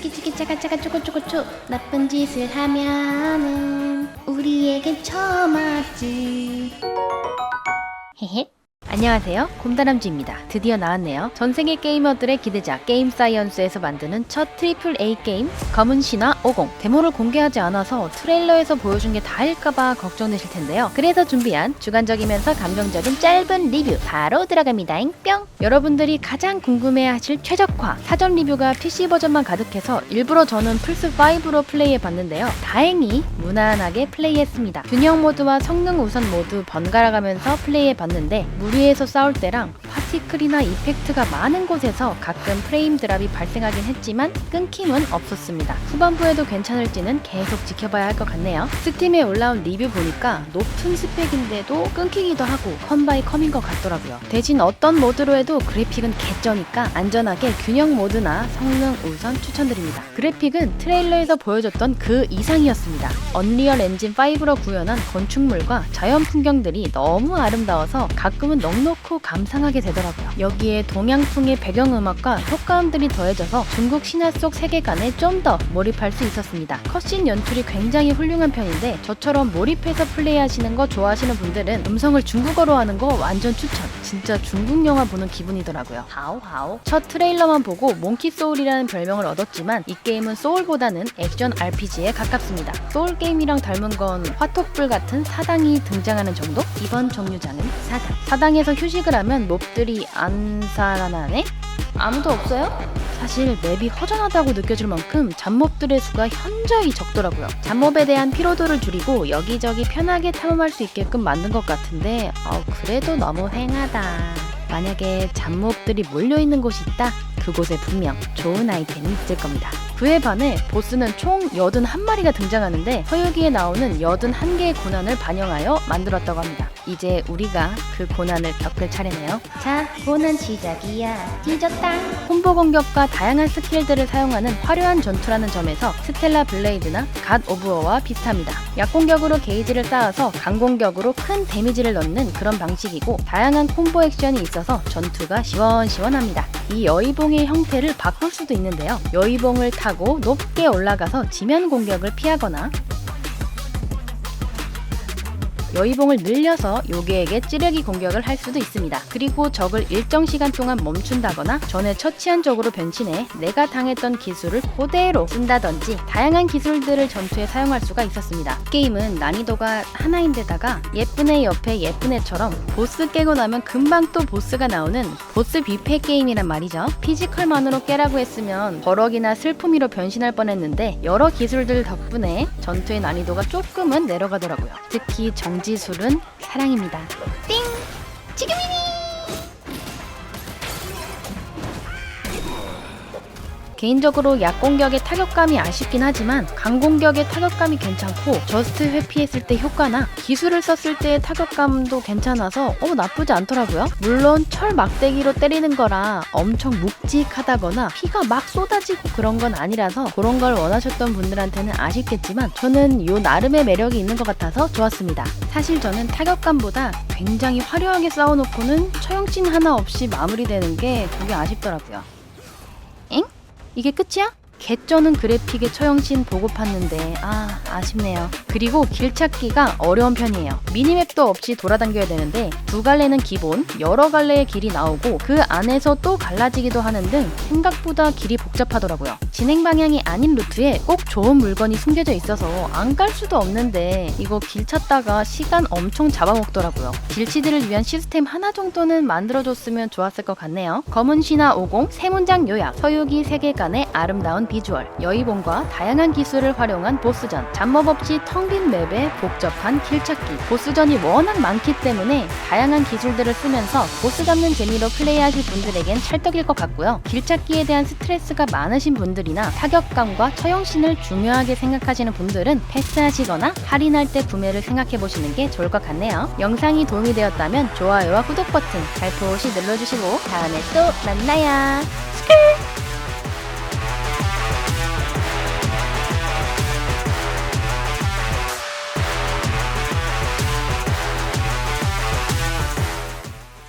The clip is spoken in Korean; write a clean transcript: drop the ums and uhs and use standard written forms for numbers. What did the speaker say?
치키치키 짜가짜가 쪼고쪼고쪼 나쁜 짓을 하면은 우리에겐 처맞지. 헤헤. 안녕하세요, 곰다람쥐입니다. 드디어 나왔네요. 전세계 게이머들의 기대작 게임 사이언스에서 만드는 첫 트리플 A 게임 검은 신화 50. 데모를 공개하지 않아서 트레일러에서 보여준 게 다일까봐 걱정되실 텐데요. 그래서 준비한 주관적이면서 감정적인 짧은 리뷰 바로 들어갑니다잉. 뿅! 여러분들이 가장 궁금해하실 최적화 사전 리뷰가 PC 버전만 가득해서 일부러 저는 플스5로 플레이해봤는데요. 다행히 무난하게 플레이했습니다. 균형 모드와 성능 우선 모두 번갈아가면서 플레이해봤는데 무리해서 싸울 때랑 파티클이나 이펙트가 많은 곳에서 가끔 프레임 드랍이 발생하긴 했지만 끊김은 없었습니다. 후반부에도 괜찮을지는 계속 지켜봐야 할 것 같네요. 스팀에 올라온 리뷰 보니까 높은 스펙인데도 끊기기도 하고 컴 바이 컴인 것 같더라고요. 대신 어떤 모드로 해도 그래픽은 개쩌니까 안전하게 균형 모드나 성능 우선 추천드립니다. 그래픽은 트레일러에서 보여줬던 그 이상이었습니다. 언리얼 엔진 5로 구현한 건축물과 자연 풍경들이 너무 아름다워서 가끔은 넉넉고 감상하게 되더라고요. 여기에 동양풍의 배경음악과 효과음들이 더해져서 중국 신화 속 세계관에 좀 더 몰입할 수 있었습니다. 컷신 연출이 굉장히 훌륭한 편인데 저처럼 몰입해서 플레이하시는 거 좋아하시는 분들은 음성을 중국어로 하는 거 완전 추천. 진짜 중국 영화 보는 기분이더라고요. 하오하오. 첫 트레일러만 보고 몽키 소울이라는 별명을 얻었지만 이 게임은 소울보다는 액션 RPG에 가깝습니다. 소울 게임이랑 닮은 건 화톡불 같은 사당이 등장하는 정도? 이번 종류장은 사당. 사당에서 휴식을 하면 몹들이 안 살아나네? 아무도 없어요? 사실 맵이 허전하다고 느껴질 만큼 잡몹들의 수가 현저히 적더라고요. 잡몹에 대한 피로도를 줄이고 여기저기 편하게 탐험할 수 있게끔 만든 것 같은데 그래도 너무 휑하다. 만약에 잡몹들이 몰려있는 곳이 있다? 그곳에 분명 좋은 아이템이 있을 겁니다. 그에 반해 보스는 총 81마리가 등장하는데 서유기에 나오는 81개의 고난을 반영하여 만들었다고 합니다. 이제 우리가 그 고난을 겪을 차례네요. 자, 고난 시작이야. 뒤졌다. 콤보 공격과 다양한 스킬들을 사용하는 화려한 전투라는 점에서 스텔라 블레이드나 갓 오브 워와 비슷합니다. 약공격으로 게이지를 쌓아서 강공격으로 큰 데미지를 넣는 그런 방식이고 다양한 콤보 액션이 있어서 전투가 시원시원합니다. 이 여의봉의 형태를 바꿀 수도 있는데요. 여의봉을 타고 높게 올라가서 지면 공격을 피하거나 여의봉을 늘려서 요괴에게 찌르기 공격을 할 수도 있습니다. 그리고 적을 일정 시간 동안 멈춘다거나 전에 처치한 적으로 변신해 내가 당했던 기술을 그대로 쓴다든지 다양한 기술들을 전투에 사용할 수가 있었습니다. 게임은 난이도가 하나인데다가 예쁜 애 옆에 예쁜 애처럼 보스 깨고 나면 금방 또 보스가 나오는 보스 뷔페 게임이란 말이죠. 피지컬만으로 깨라고 했으면 버럭이나 슬픔이로 변신할 뻔했는데 여러 기술들 덕분에 전투의 난이도가 조금은 내려가더라고요. 특히 정지술은 사랑입니다. 띵! 지금이니! 개인적으로 약공격의 타격감이 아쉽긴 하지만 강공격의 타격감이 괜찮고 저스트 회피했을 때 효과나 기술을 썼을 때의 타격감도 괜찮아서 나쁘지 않더라고요. 물론 철 막대기로 때리는 거라 엄청 묵직하다거나 피가 막 쏟아지고 그런 건 아니라서 그런 걸 원하셨던 분들한테는 아쉽겠지만 저는 요 나름의 매력이 있는 것 같아서 좋았습니다. 사실 저는 타격감보다 굉장히 화려하게 싸워놓고는 처형씬 하나 없이 마무리되는 게 되게 아쉽더라고요. 엥? 이게 끝이야? 개쩌는 그래픽의 처형신 보고 팠는데 아쉽네요. 그리고 길찾기가 어려운 편이에요. 미니맵도 없이 돌아다녀야 되는데 두 갈래는 기본, 여러 갈래의 길이 나오고 그 안에서 또 갈라지기도 하는 등 생각보다 길이 복잡하더라고요. 진행 방향이 아닌 루트에 꼭 좋은 물건이 숨겨져 있어서 안 갈 수도 없는데 이거 길 찾다가 시간 엄청 잡아먹더라고요. 길치들을 위한 시스템 하나 정도는 만들어줬으면 좋았을 것 같네요. 검은 신화 50 세 문장 요약, 서유기 세계관의 아름다운 비주얼, 여의봉과 다양한 기술을 활용한 보스전, 잡몹 없이 텅 빈 맵에 복잡한 길찾기. 보스전이 워낙 많기 때문에 다양한 기술들을 쓰면서 보스 잡는 재미로 플레이하실 분들에겐 찰떡일 것 같고요. 길찾기에 대한 스트레스가 많으신 분들이나 타격감과 처형신을 중요하게 생각하시는 분들은 패스하시거나 할인할 때 구매를 생각해보시는 게 좋을 것 같네요. 영상이 도움이 되었다면 좋아요와 구독 버튼 살포시 눌러주시고 다음에 또 만나요. 스크롤!